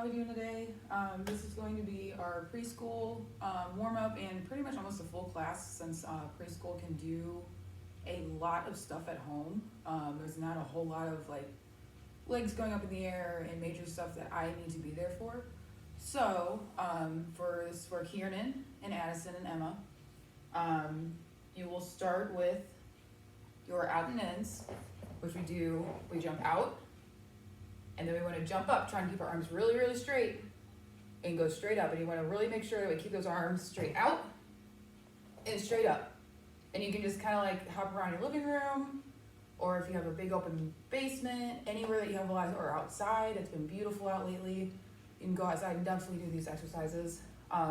How are we doing today? This is going to be our preschool warm-up and pretty much almost a full class since preschool can do a lot of stuff at home. There's not a whole lot of like legs going up in the air and major stuff that I need to be there for. So for Kieran and Addison and Emma, you will start with your out and ins, which we jump out, and then we want to jump up, trying to keep our arms really, really straight and go straight up. And you want to really make sure that we keep those arms straight out and straight up. And you can just kind of like hop around your living room, or if you have a big open basement, anywhere that you have a lot of, or outside. It's been beautiful out lately. You can go outside and definitely do these exercises.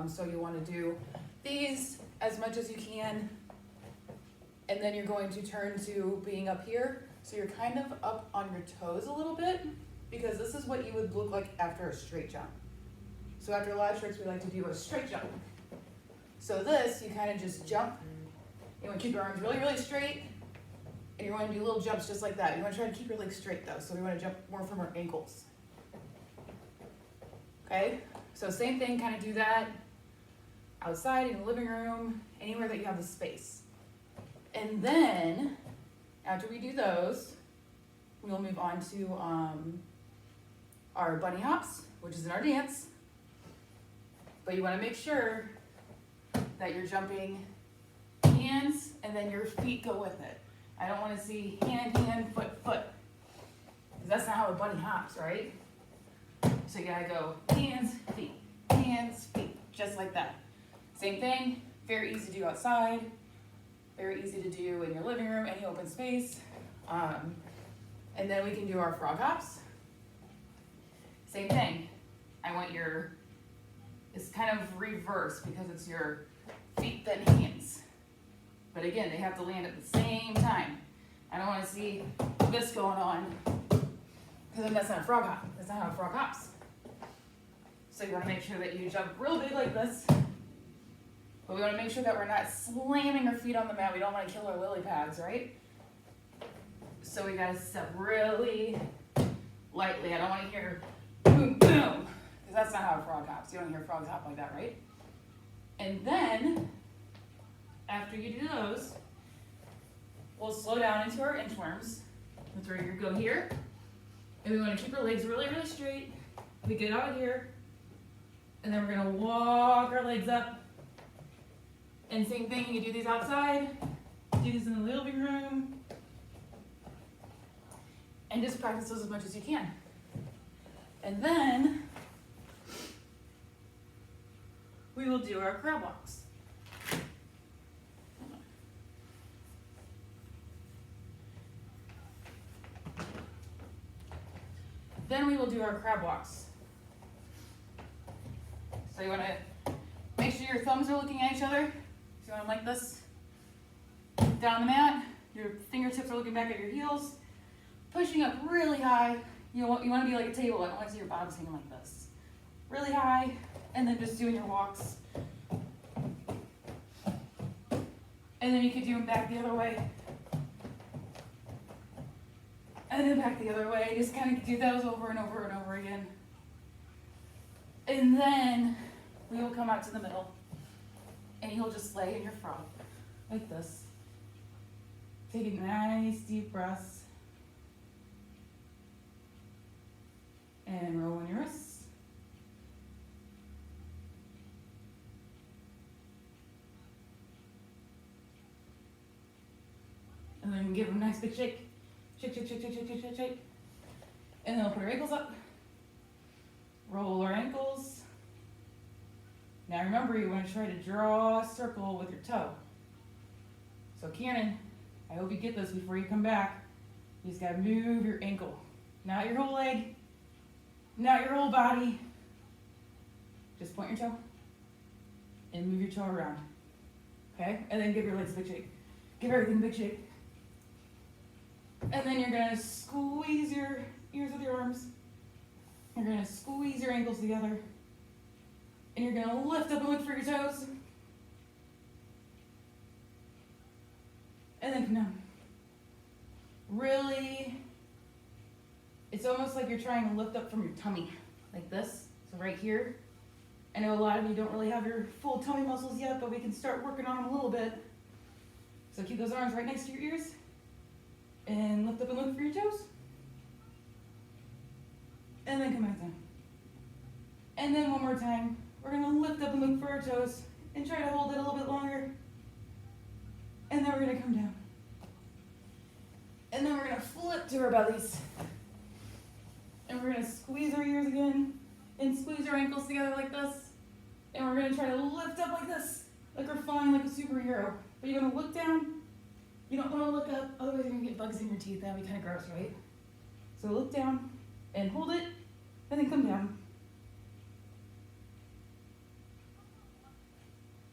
So you want to do these as much as you can. And then you're going to turn to being up here. So you're kind of up on your toes a little bit, because this is what you would look like after a straight jump. So after a lot of tricks, we like to do a straight jump. So this, you kind of just jump. You want to keep your arms really, really straight. And you want to do little jumps just like that. You want to try to keep your legs straight though. So we want to jump more from our ankles. Okay, so same thing, kind of do that outside, in the living room, anywhere that you have the space. And then, after we do those, we'll move on to our bunny hops, which is in our dance. But you want to make sure that you're jumping hands and then your feet go with it. I don't want to see hand, foot, foot. Because that's not how a bunny hops, right? So you gotta go hands, feet, just like that. Same thing, very easy to do outside, very easy to do in your living room, any open space. And then we can do our frog hops. Same thing. I want it's kind of reverse because it's your feet then hands. But again, they have to land at the same time. I don't want to see this going on, because then that's not a frog hop. That's not how a frog hops. So you want to make sure that you jump real big like this, but we want to make sure that we're not slamming our feet on the mat. We don't want to kill our lily pads, right? So we got to step really lightly. I don't want to hear boom, boom, because that's not how a frog hops. You don't hear frogs hop like that, right? And then, after you do those, we'll slow down into our inchworms. That's where you go here. And we want to keep our legs really, really straight. We get out of here. And then we're going to walk our legs up. And same thing, you do these outside. Do these in the living room. And just practice those as much as you can. And then we will do our crab walks. Then we will do our crab walks. So you want to make sure your thumbs are looking at each other. So you want them like this. Down the mat, your fingertips are looking back at your heels. Pushing up really high. You want to be like a table. I don't want to see your bottoms hanging like this. Really high, and then just doing your walks. And then you could do them back the other way. And then back the other way. Just kind of do those over and over and over again. And then we will come out to the middle. And you'll just lay in your frog, like this. Taking nice deep breaths. And rolling your wrists. And then give them a nice big shake. Shake, shake, shake, shake, shake, shake, shake, shake. And then we'll put our ankles up. Roll our ankles. Now remember, you want to try to draw a circle with your toe. So Kieran, I hope you get this before you come back. You just got to move your ankle. Not your whole leg. Not your whole body. Just point your toe. And move your toe around. Okay? And then give your legs a big shake. Give everything a big shake. And then you're going to squeeze your ears with your arms. You're going to squeeze your ankles together. And you're going to lift up and look for your toes. And then come down. Really, it's almost like you're trying to lift up from your tummy, like this. So right here, I know a lot of you don't really have your full tummy muscles yet, but we can start working on them a little bit. So keep those arms right next to your ears and lift up and look for your toes. And then come back down. And then one more time, we're gonna lift up and look for our toes and try to hold it a little bit longer. And then we're gonna come down. And then we're gonna flip to our bellies. And we're gonna squeeze our ears again and squeeze our ankles together like this. And we're gonna try to lift up like this, like we're flying like a superhero. But you're gonna look down. You don't wanna look up, otherwise you're gonna get bugs in your teeth. That'd be kinda gross, right? So look down and hold it, and then come down.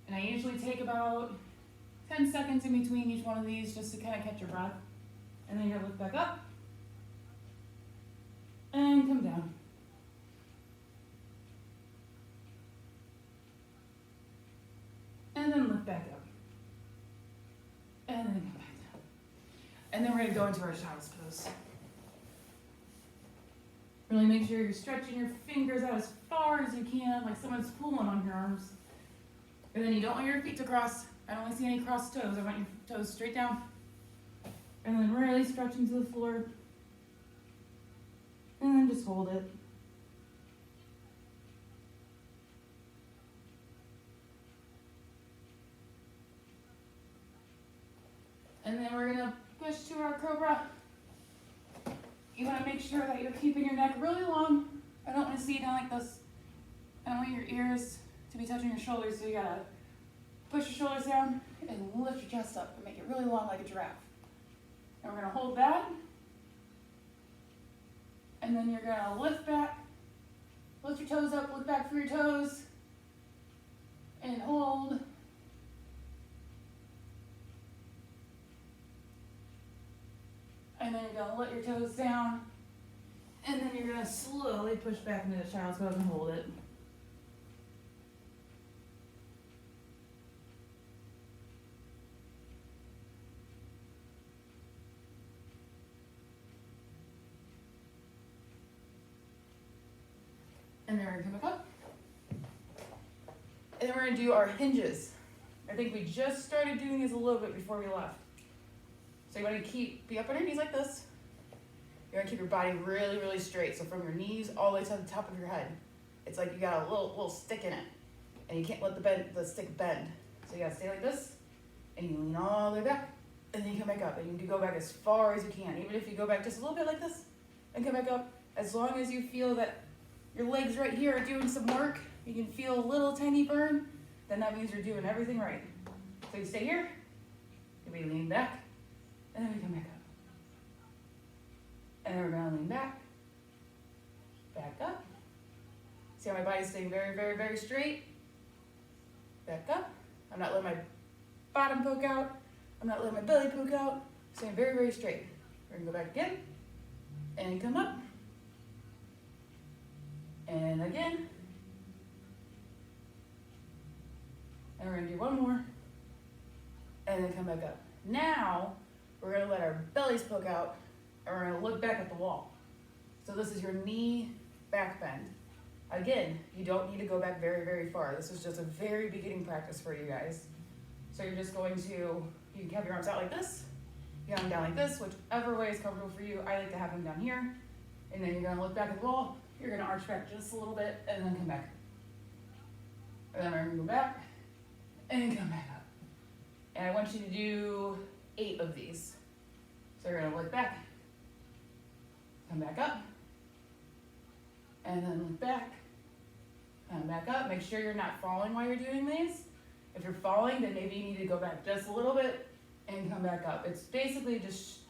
And I usually take about 10 seconds in between each one of these just to kind of catch your breath. And then you're gonna look back up and come down. And then look back up. And then come back down. And then we're gonna go into our child's pose. Really make sure you're stretching your fingers out as far as you can, like someone's pulling on your arms. And then you don't want your feet to cross. I don't want to see any crossed toes. I want your toes straight down. And then really stretch into the floor. And then just hold it. And then we're gonna push to our cobra. You wanna make sure that you're keeping your neck really long. I don't wanna see you down like this. I don't want your ears to be touching your shoulders, so you gotta push your shoulders down and lift your chest up and make it really long like a giraffe. And we're gonna hold that. And then you're gonna lift back, lift your toes up, look back for your toes, and hold. And then you're gonna let your toes down, and then you're gonna slowly push back into the child's pose and hold it. And then we're gonna come back up. And then we're gonna do our hinges. I think we just started doing these a little bit before we left. So you wanna be up on your knees like this. You're gonna keep your body really, really straight. So from your knees all the way to the top of your head. It's like you got a little stick in it. And you can't let the stick bend. So you gotta stay like this, and you lean all the way back, and then you come back up. And you can go back as far as you can. Even if you go back just a little bit like this, and come back up, as long as you feel that your legs right here are doing some work, you can feel a little tiny burn, then that means you're doing everything right. So you stay here, we lean back, and then we come back up. And then we're gonna lean back up. See how my body's staying very, very, very straight? Back up. I'm not letting my bottom poke out. I'm not letting my belly poke out. Staying very, very straight. We're gonna go back again, and come up. And again. And we're gonna do one more. And then come back up. Now, we're gonna let our bellies poke out, and we're gonna look back at the wall. So this is your knee back bend. Again, you don't need to go back very, very far. This is just a very beginning practice for you guys. So you're just going to, you can have your arms out like this, you have them down like this, whichever way is comfortable for you. I like to have them down here. And then you're gonna look back at the wall. You're gonna arch back just a little bit and then come back. And then we're gonna go back and come back up. And I want you to do 8 of these. So you're gonna look back, come back up, and then look back, come back up. Make sure you're not falling while you're doing these. If you're falling, then maybe you need to go back just a little bit and come back up. It's basically just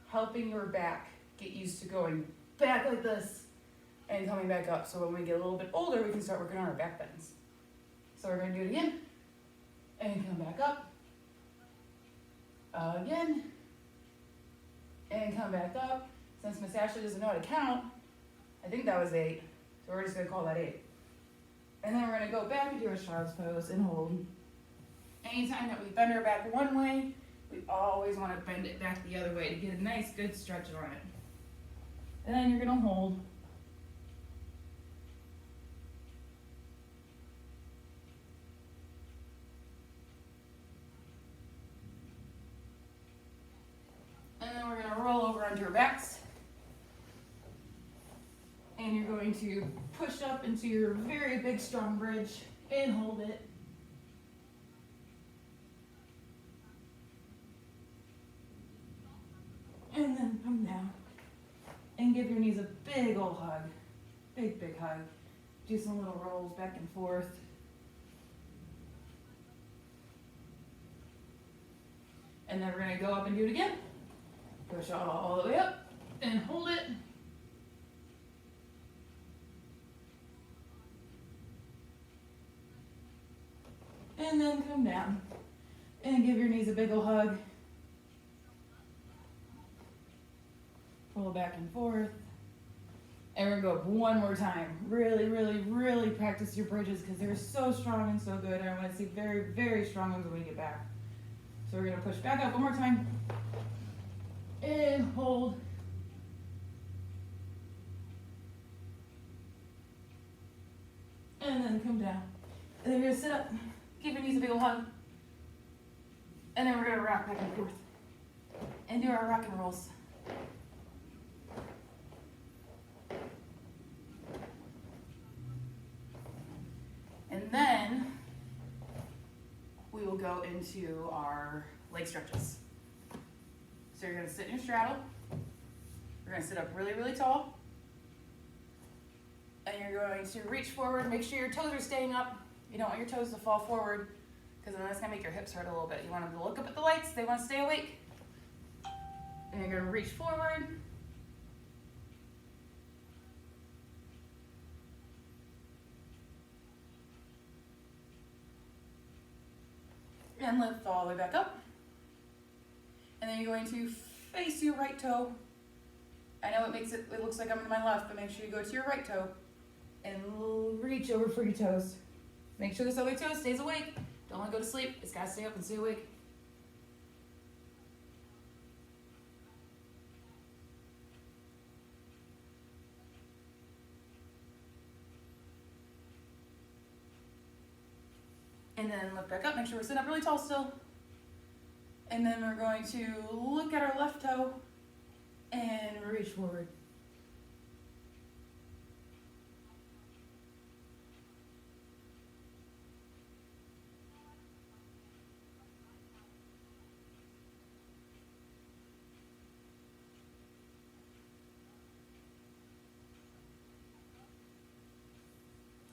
helping your back get used to going back like this and coming back up. So when we get a little bit older, we can start working on our back bends. So we're gonna do it again, and come back up, again, and come back up. Since Miss Ashley doesn't know how to count, I think that was 8, so we're just gonna call that 8. And then we're gonna go back into our child's pose and hold. Anytime that we bend our back one way, we always wanna bend it back the other way to get a nice, good stretch on it. And then you're gonna hold. our backs. And you're going to push up into your very big, strong bridge and hold it. And then come down and give your knees a big old hug. Big, big hug. Do some little rolls back and forth. And then we're going to go up and do it again. Push all the way up and hold it. And then come down and give your knees a big ol' hug. Pull back and forth. And we're gonna go up one more time. Really, really, really practice your bridges because they're so strong and so good. And I want to see very, very strong ones when we get back. So we're gonna push back up one more time. And hold. And then come down. And then we're gonna sit up. Give your knees a big ol' hug. And then we're gonna rock back and forth. And do our rock and rolls. And then we will go into our leg stretches. So you're gonna sit in your straddle. You're gonna sit up really, really tall. And you're going to reach forward, make sure your toes are staying up. You don't want your toes to fall forward because then that's gonna make your hips hurt a little bit. You want them to look up at the lights, they wanna stay awake. And you're gonna reach forward. And lift all the way back up. And then you're going to face your right toe. I know it looks like I'm in my left, but make sure you go to your right toe and reach over for your toes. Make sure this other toe stays awake. Don't let it go to sleep. It's gotta stay up and stay awake. And then lift back up, make sure we're sitting up really tall still. And then we're going to look at our left toe and reach forward.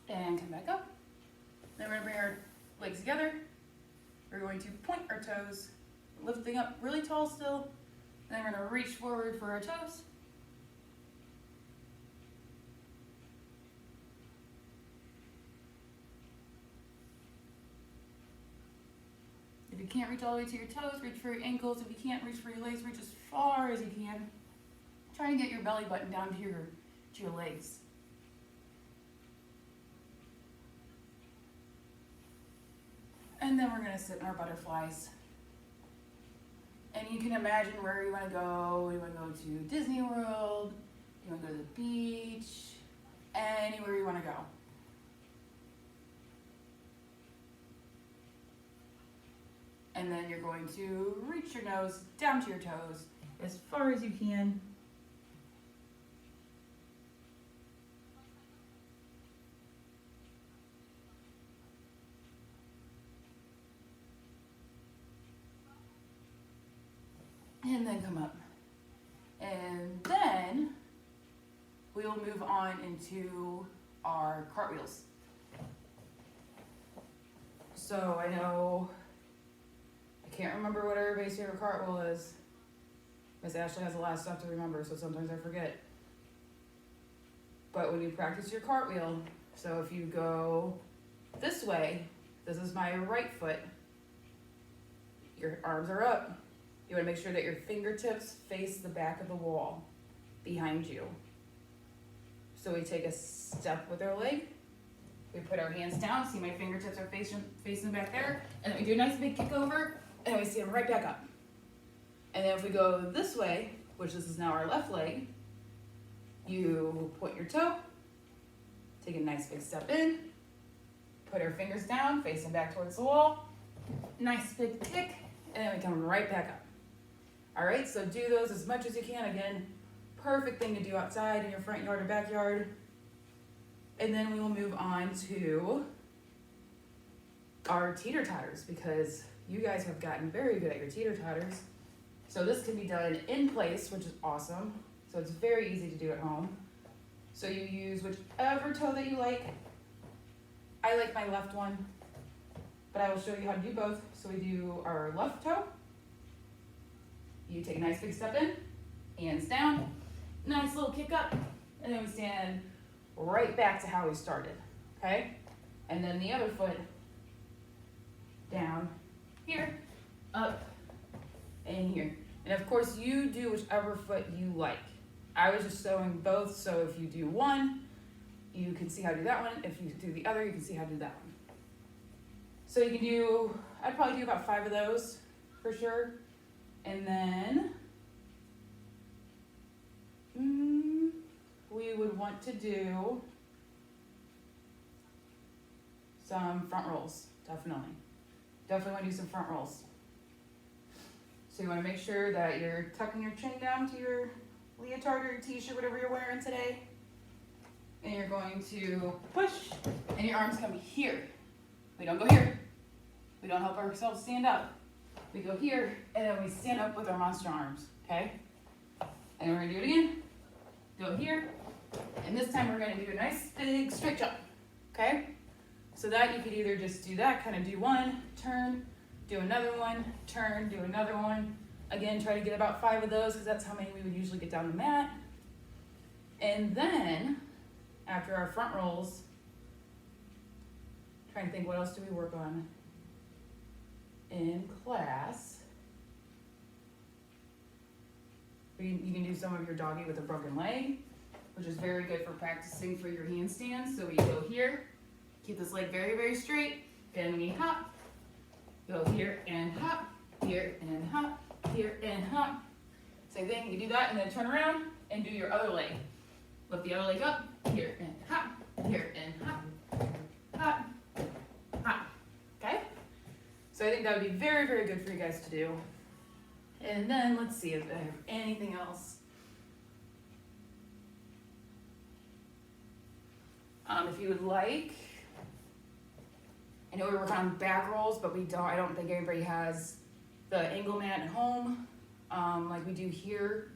And come back up. Then we're gonna bring our legs together. We're going to point our toes, lifting up really tall still. Then we're gonna reach forward for our toes. If you can't reach all the way to your toes, reach for your ankles. If you can't reach for your legs, reach as far as you can. Try and get your belly button down to your legs. And then we're gonna sit in our butterflies. And you can imagine where you wanna go. You wanna go to Disney World, you wanna go to the beach, anywhere you wanna go. And then you're going to reach your nose down to your toes as far as you can. And then come up. And then we will move on into our cartwheels. So I know, I can't remember what everybody's favorite cartwheel is. Miss Ashley has a lot of stuff to remember, so sometimes I forget. But when you practice your cartwheel, so if you go this way, this is my right foot, your arms are up. You want to make sure that your fingertips face the back of the wall behind you. So we take a step with our leg. We put our hands down. See, my fingertips are facing back there. And then we do a nice big kick over, and we see them right back up. And then if we go this way, which this is now our left leg, you point your toe, take a nice big step in, put our fingers down, facing back towards the wall, nice big kick, and then we come right back up. All right, so do those as much as you can. Again, perfect thing to do outside in your front yard or backyard. And then we will move on to our teeter-totters, because you guys have gotten very good at your teeter-totters. So this can be done in place, which is awesome. So it's very easy to do at home. So you use whichever toe that you like. I like my left one, but I will show you how to do both. So we do our left toe. You take a nice big step in, hands down, nice little kick up, and then we stand right back to how we started, okay? And then the other foot down here, up, and here. And of course you do whichever foot you like. I was just showing both, so if you do one, you can see how to do that one. If you do the other, you can see how to do that one. So you can do, I'd probably do about 5 of those for sure. And then we would want to do some front rolls, definitely. Definitely want to do some front rolls. So you want to make sure that you're tucking your chin down to your leotard or your t-shirt, whatever you're wearing today. And you're going to push, and your arms come here. We don't go here. We don't help ourselves stand up. We go here, and then we stand up with our monster arms, okay? And we're gonna do it again. Go here, and this time we're gonna do a nice big straight jump, okay? So that you could either just do that, kind of do one, turn, do another one, turn, do another one. Again, try to get about 5 of those, because that's how many we would usually get down the mat. And then, after our front rolls, trying to think, what else do we work on in class? You can do some of your doggy with a broken leg, which is very good for practicing for your handstands. So we go here, keep this leg very, very straight, then we hop, go here and hop, here and hop, here and hop. Same thing, you do that and then turn around and do your other leg. Lift the other leg up, here and hop, here and hop, hop, hop, okay? So I think that would be very, very good for you guys to do. And then let's see if I have anything else. If you would like, I know we work on back rolls, but I don't think everybody has the angle mat at home, like we do here.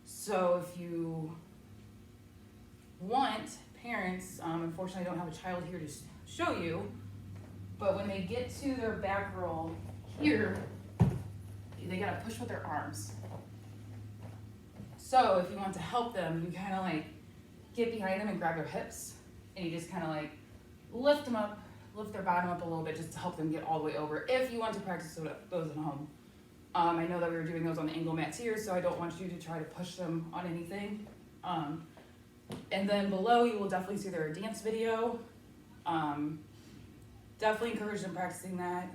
So if you want, parents, unfortunately I don't have a child here to show you, but when they get to their back roll here, they gotta push with their arms. So if you want to help them, you kind of like get behind them and grab their hips, and you just kind of like lift them up, lift their bottom up a little bit just to help them get all the way over, if you want to practice those at home. I know that we were doing those on the angle mats here, so I don't want you to try to push them on anything. And then below you will definitely see their dance video. Definitely encourage them practicing that.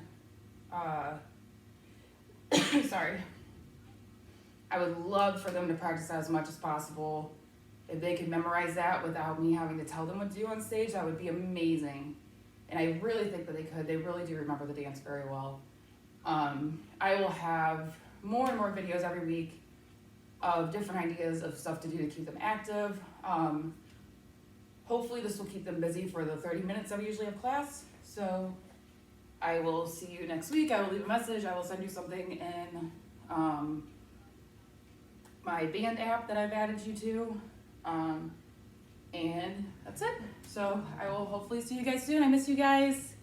Sorry. I would love for them to practice that as much as possible. If they could memorize that without me having to tell them what to do on stage, that would be amazing. And I really think that they could. They really do remember the dance very well. I will have more and more videos every week of different ideas of stuff to do to keep them active. Hopefully this will keep them busy for the 30 minutes that we usually have class. So I will see you next week. I will leave a message. I will send you something in my band app that I've added you to. And that's it. So I will hopefully see you guys soon. I miss you guys.